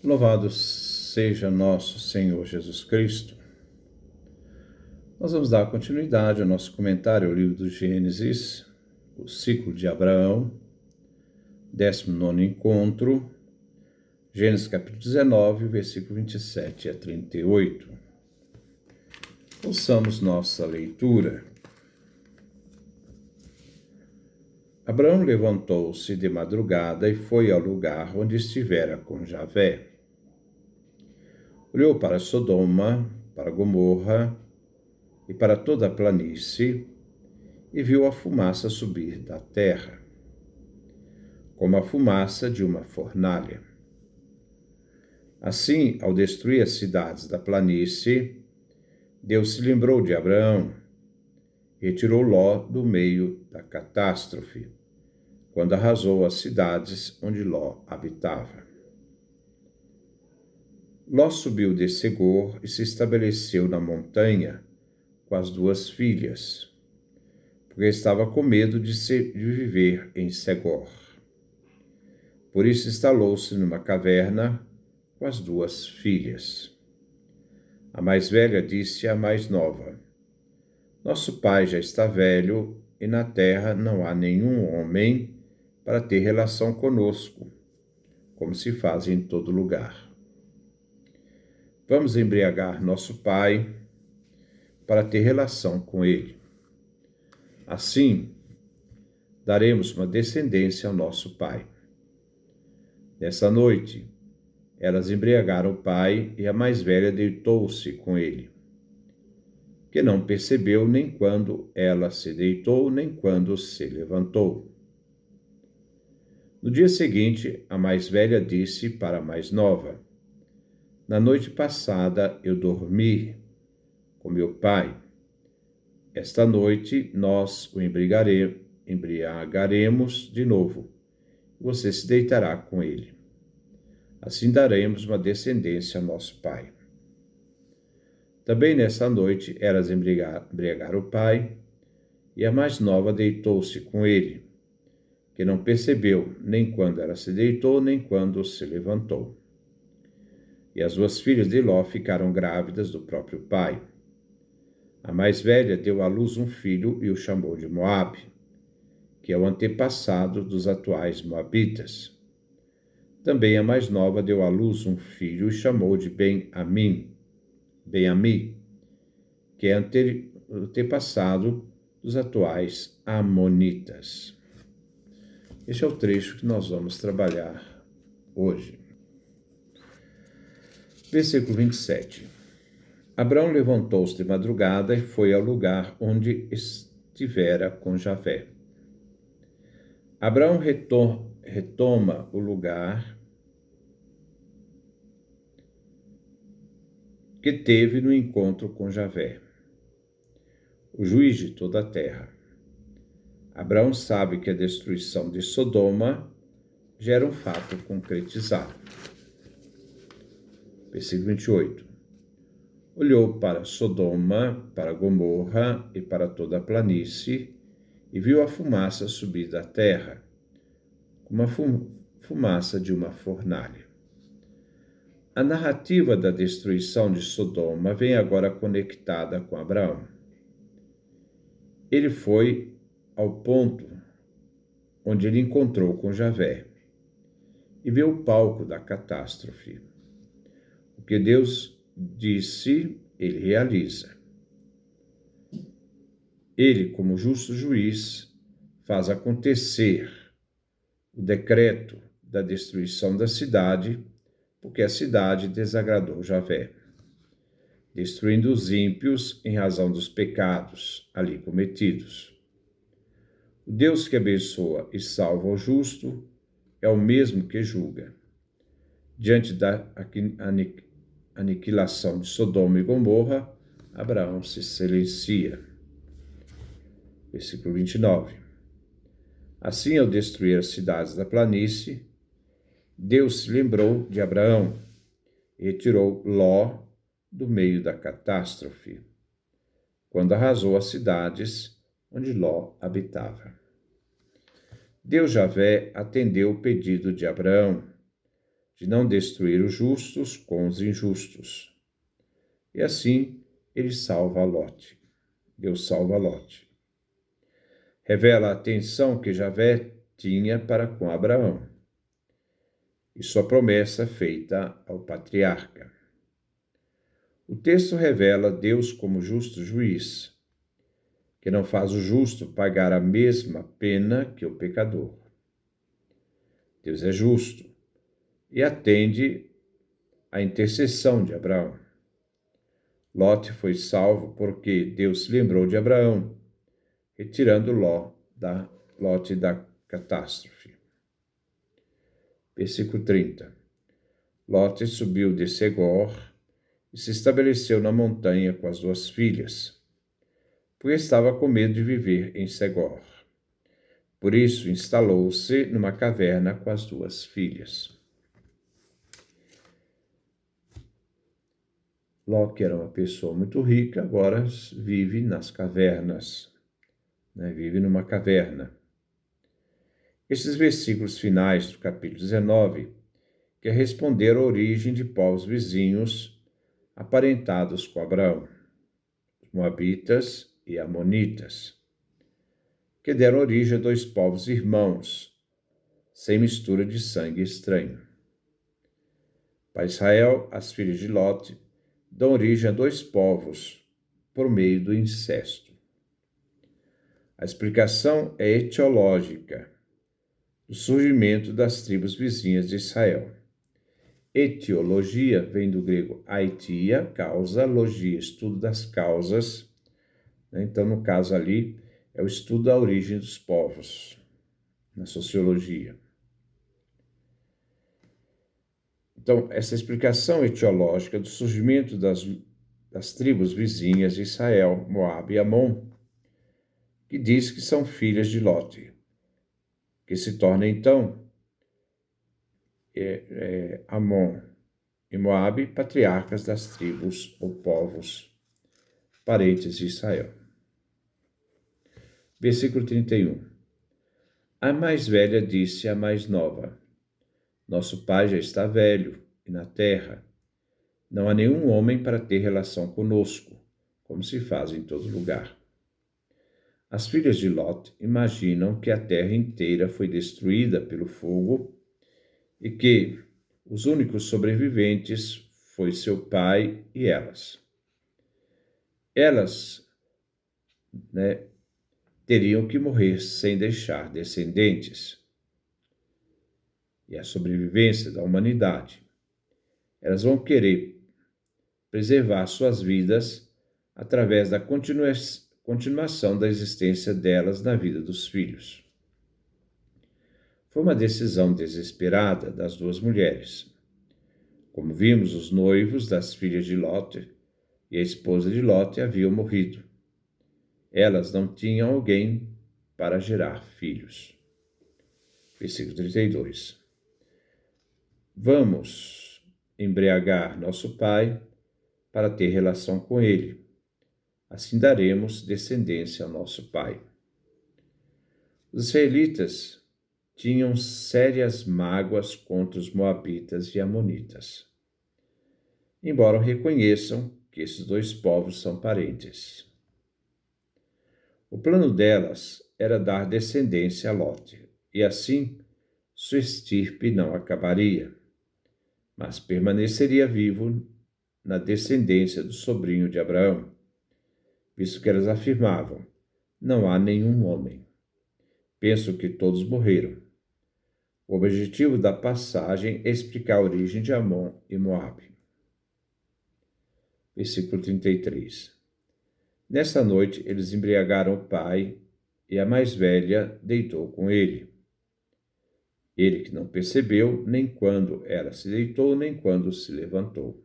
Louvado seja nosso Senhor Jesus Cristo. Nós vamos dar continuidade ao nosso comentário ao livro do Gênesis, o ciclo de Abraão, 19º encontro, Gênesis capítulo 19, versículo 27 a 38. Ouçamos nossa leitura. Abraão levantou-se de madrugada e foi ao lugar onde estivera com Javé. Olhou para Sodoma, para Gomorra e para toda a planície, e viu a fumaça subir da terra, como a fumaça de uma fornalha. Assim, ao destruir as cidades da planície, Deus se lembrou de Abraão e retirou Ló do meio da catástrofe, quando arrasou as cidades onde Ló habitava. Ló subiu de Segor e se estabeleceu na montanha com as duas filhas, porque estava com medo de viver em Segor. Por isso instalou-se numa caverna com as duas filhas. A mais velha disse à mais nova: Nosso pai já está velho e na terra não há nenhum homem para ter relação conosco, como se faz em todo lugar. Vamos embriagar nosso pai para ter relação com ele. Assim, daremos uma descendência ao nosso pai. Nessa noite, elas embriagaram o pai e a mais velha deitou-se com ele, que não percebeu nem quando ela se deitou, nem quando se levantou. No dia seguinte, a mais velha disse para a mais nova: Na noite passada eu dormi com meu pai. Esta noite nós o embriagaremos de novo. Você se deitará com ele. Assim daremos uma descendência ao nosso pai. Também nessa noite elas embriagaram o pai, e a mais nova deitou-se com ele, que não percebeu nem quando ela se deitou, nem quando se levantou. E as duas filhas de Ló ficaram grávidas do próprio pai. A mais velha deu à luz um filho e o chamou de Moabe, que é o antepassado dos atuais moabitas. Também a mais nova deu à luz um filho e chamou de Ben-Ami, que é antepassado dos atuais amonitas. Este é o trecho que nós vamos trabalhar hoje. Versículo 27. Abraão levantou-se de madrugada e foi ao lugar onde estivera com Javé. Abraão retoma o lugar que teve no encontro com Javé, o juiz de toda a terra. Abraão sabe que a destruição de Sodoma já era um fato concretizado. Versículo 28. Olhou para Sodoma, para Gomorra e para toda a planície, e viu a fumaça subir da terra, como a fumaça de uma fornalha. A narrativa da destruição de Sodoma vem agora conectada com Abraão. Ele foi ao ponto onde ele encontrou com Javé e viu o palco da catástrofe. O que Deus disse, ele realiza. Ele, como justo juiz, faz acontecer o decreto da destruição da cidade, porque a cidade desagradou Javé, destruindo os ímpios em razão dos pecados ali cometidos. O Deus que abençoa e salva o justo é o mesmo que julga. Diante da aniquilação de Sodoma e Gomorra, Abraão se silencia. Versículo 29. Assim, ao destruir as cidades da planície, Deus se lembrou de Abraão e retirou Ló do meio da catástrofe, quando arrasou as cidades onde Ló habitava. Deus Javé atendeu o pedido de Abraão, de não destruir os justos com os injustos. E assim ele salva Lote. Deus salva Lote. Revela a atenção que Javé tinha para com Abraão e sua promessa feita ao patriarca. O texto revela Deus como justo juiz, que não faz o justo pagar a mesma pena que o pecador. Deus é justo e atende à intercessão de Abraão. Lote foi salvo porque Deus se lembrou de Abraão, retirando Lote da catástrofe. Versículo 30. Lote subiu de Segor e se estabeleceu na montanha com as 2 filhas, porque estava com medo de viver em Segor. Por isso, instalou-se numa caverna com as 2 filhas. Ló, que era uma pessoa muito rica, agora vive nas cavernas, vive numa caverna. Esses versículos finais do capítulo 19 quer responder à origem de povos vizinhos aparentados com Abraão, os Moabitas e Amonitas, que deram origem a 2 povos irmãos, sem mistura de sangue estranho. Para Israel, as filhas de Lote dão origem a 2 povos por meio do incesto. A explicação é etiológica do surgimento das tribos vizinhas de Israel. Etiologia vem do grego aitia, causa, logia, estudo das causas. Então, no caso ali, é o estudo da origem dos povos, na sociologia. Então, essa explicação etiológica do surgimento das tribos vizinhas de Israel, Moabe e Amon, que diz que são filhas de Lote, que se torna então Amon e Moabe patriarcas das tribos ou povos parentes de Israel. Versículo 31. A mais velha disse à mais nova: Nosso pai já está velho e na terra não há nenhum homem para ter relação conosco, como se faz em todo lugar. As filhas de Lot imaginam que a terra inteira foi destruída pelo fogo e que os únicos sobreviventes foi seu pai e elas. Elas, teriam que morrer sem deixar descendentes. E a sobrevivência da humanidade. Elas vão querer preservar suas vidas através da continuação da existência delas na vida dos filhos. Foi uma decisão desesperada das 2 mulheres. Como vimos, os noivos das filhas de Lote e a esposa de Lote haviam morrido. Elas não tinham alguém para gerar filhos. Versículo 32. Vamos embriagar nosso pai para ter relação com ele. Assim daremos descendência ao nosso pai. Os israelitas tinham sérias mágoas contra os moabitas e amonitas, embora reconheçam que esses 2 povos são parentes. O plano delas era dar descendência a Lote, e assim sua estirpe não acabaria, mas permaneceria vivo na descendência do sobrinho de Abraão, visto que elas afirmavam: não há nenhum homem. Penso que todos morreram. O objetivo da passagem é explicar a origem de Amon e Moabe. Versículo 33. Nessa noite eles embriagaram o pai e a mais velha deitou com ele. Ele que não percebeu nem quando ela se deitou, nem quando se levantou.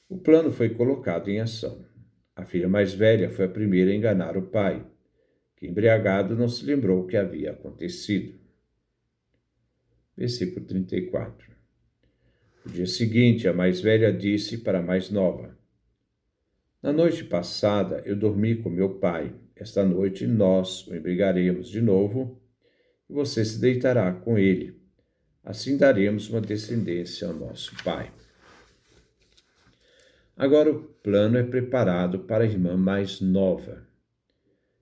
O plano foi colocado em ação. A filha mais velha foi a primeira a enganar o pai, que embriagado não se lembrou o que havia acontecido. Versículo 34. No dia seguinte, a mais velha disse para a mais nova: Na noite passada eu dormi com meu pai. Esta noite nós o embriagaremos de novo e você se deitará com ele. Assim daremos uma descendência ao nosso pai. Agora o plano é preparado para a irmã mais nova,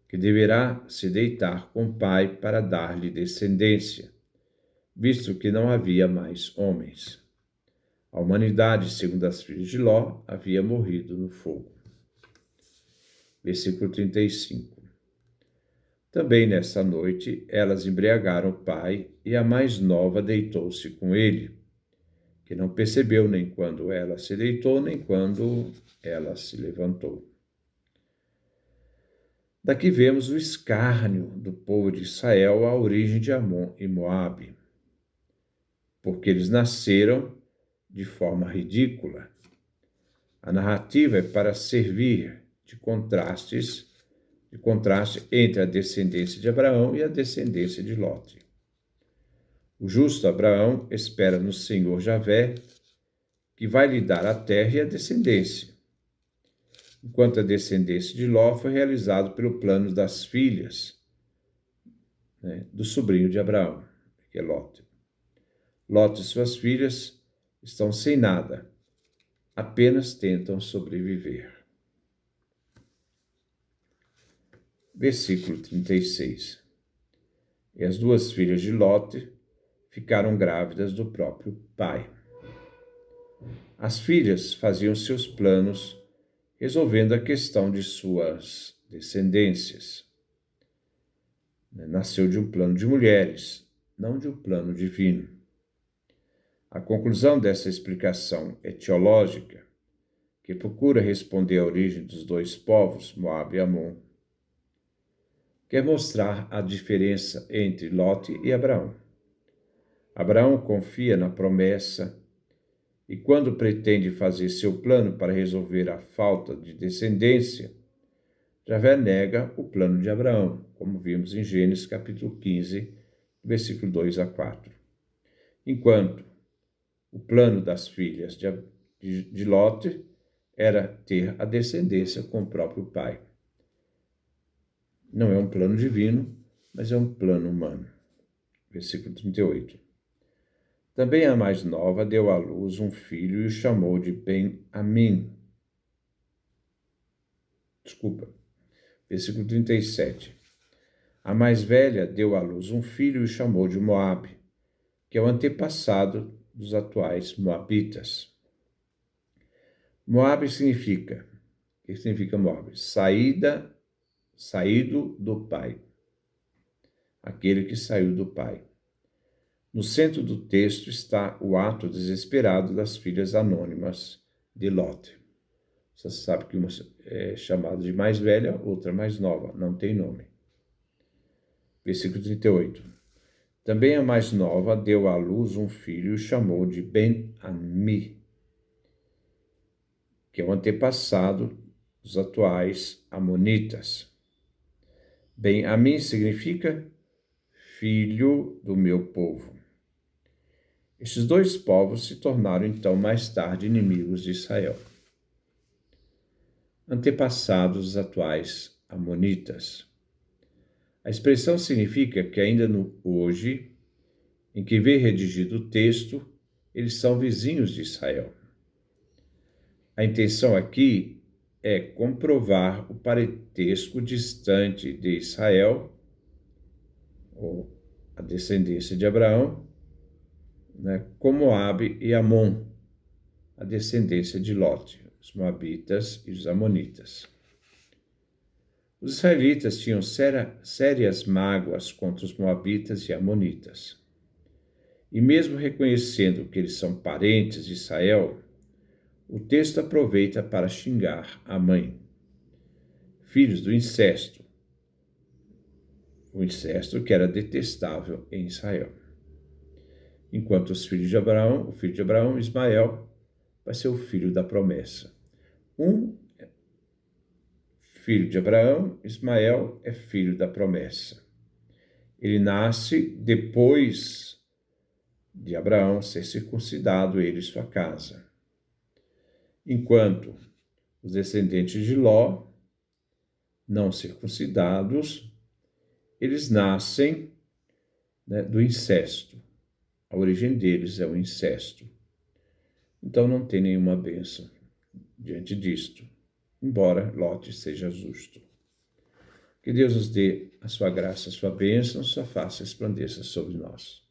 que deverá se deitar com o pai para dar-lhe descendência, visto que não havia mais homens. A humanidade, segundo as filhas de Ló, havia morrido no fogo. Versículo 35. Também nessa noite elas embriagaram o pai, e a mais nova deitou-se com ele, que não percebeu nem quando ela se deitou, nem quando ela se levantou. Daqui vemos o escárnio do povo de Israel à origem de Amon e Moabe, porque eles nasceram de forma ridícula. A narrativa é para servir de contraste entre a descendência de Abraão e a descendência de Lote. O justo Abraão espera no Senhor Javé, que vai lhe dar a terra e a descendência, enquanto a descendência de Ló foi realizado pelo plano das filhas, do sobrinho de Abraão, que é Lote. Lote e suas filhas estão sem nada, apenas tentam sobreviver. Versículo 36. E as duas filhas de Lote ficaram grávidas do próprio pai. As filhas faziam seus planos, resolvendo a questão de suas descendências. Nasceu de um plano de mulheres, não de um plano divino. A conclusão dessa explicação etiológica, que procura responder à origem dos dois povos, Moabe e Amon, quer mostrar a diferença entre Lote e Abraão. Abraão confia na promessa e, quando pretende fazer seu plano para resolver a falta de descendência, Javé nega o plano de Abraão, como vimos em Gênesis capítulo 15, versículo 2 a 4. Enquanto o plano das filhas de Lote era ter a descendência com o próprio pai. Não é um plano divino, mas é um plano humano. Versículo 38. Também a mais nova deu à luz um filho e o chamou de Ben-Amim. Versículo 37. A mais velha deu à luz um filho e o chamou de Moabe, que é o antepassado dos atuais moabitas. Moabe significa, o que significa Moabe? Saído do pai. Aquele que saiu do pai. No centro do texto está o ato desesperado das filhas anônimas de Lote. Você sabe que uma é chamada de mais velha, outra mais nova, não tem nome. Versículo 38. Também a mais nova deu à luz um filho e o chamou de Ben-Ammi, que é o antepassado dos atuais amonitas. Ben-Ammi significa filho do meu povo. Estes dois povos se tornaram então mais tarde inimigos de Israel. Antepassados dos atuais amonitas. A expressão significa que ainda no hoje, em que vem redigido o texto, eles são vizinhos de Israel. A intenção aqui é comprovar o parentesco distante de Israel, ou a descendência de Abraão, com Moabe e Amon, a descendência de Lote, os moabitas e os amonitas. Os israelitas tinham sérias mágoas contra os moabitas e amonitas. E mesmo reconhecendo que eles são parentes de Israel, o texto aproveita para xingar a mãe. Filhos do incesto. O incesto que era detestável em Israel. Enquanto os filhos de Abraão, o filho de Abraão, Ismael, vai ser o filho da promessa. Filho de Abraão, Ismael é filho da promessa. Ele nasce depois de Abraão ser circuncidado, ele e sua casa. Enquanto os descendentes de Ló, não circuncidados, eles nascem do incesto, A origem deles é o incesto. Então não tem nenhuma bênção diante disto, embora Ló seja justo. Que Deus nos dê a sua graça, a sua bênção, sua face resplandeça sobre nós.